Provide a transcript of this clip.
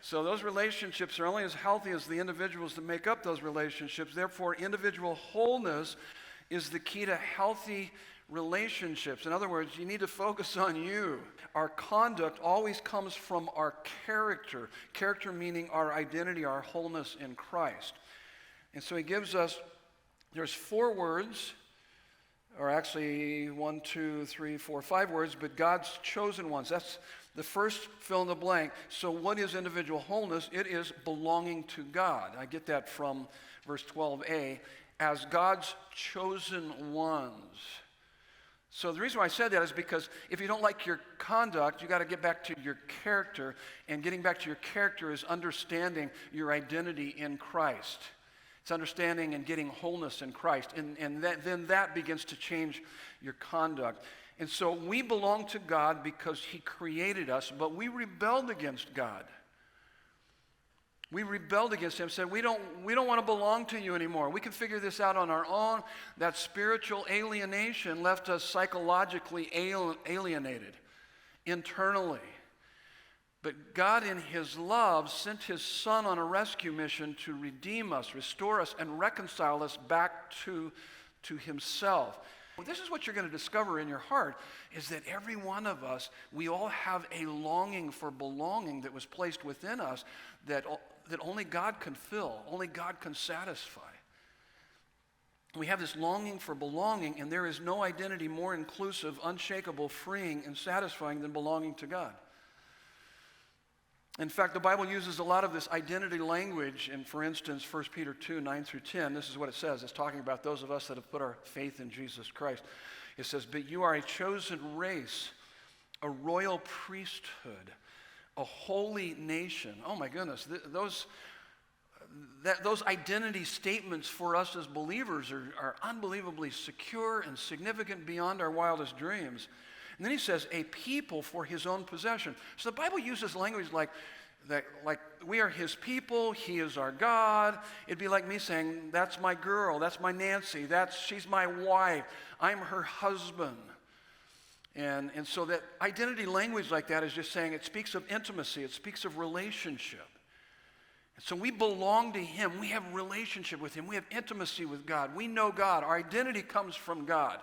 So those relationships are only as healthy as the individuals that make up those relationships. Therefore, individual wholeness is the key to healthy relationships. In other words, you need to focus on you. Our conduct always comes from our character. Character meaning our identity, our wholeness in Christ. And so he gives us, there's 4 words, or actually 1, 2, 3, 4, 5 words, but God's chosen ones. That's the first fill in the blank. So what is individual wholeness? It is belonging to God. I get that from verse 12a, as God's chosen ones. So the reason why I said that is because if you don't like your conduct, you got to get back to your character, and getting back to your character is understanding your identity in Christ. It's understanding and getting wholeness in Christ, and then that begins to change your conduct. And so we belong to God because he created us, but we rebelled against God. We rebelled against him, said, we don't want to belong to you anymore. We can figure this out on our own. That spiritual alienation left us psychologically alienated internally. But God in his love sent his son on a rescue mission to redeem us, restore us, and reconcile us back to himself. This is what you're going to discover in your heart, is that every one of us, we all have a longing for belonging that was placed within us that only God can fill, only God can satisfy. We have this longing for belonging, and there is no identity more inclusive, unshakable, freeing, and satisfying than belonging to God. In fact, the Bible uses a lot of this identity language in, for instance, 1 Peter 2, 9 through 10. This is what it says. It's talking about those of us that have put our faith in Jesus Christ. It says, but you are a chosen race, a royal priesthood, a holy nation. Oh my goodness, those identity statements for us as believers are unbelievably secure and significant beyond our wildest dreams. And then he says, a people for his own possession. So the Bible uses language like we are his people, he is our God. It'd be like me saying, that's my girl, that's my Nancy, she's my wife, I'm her husband. And so that identity language like that is just saying, it speaks of intimacy, it speaks of relationship. And so we belong to him, we have relationship with him, we have intimacy with God, we know God, our identity comes from God.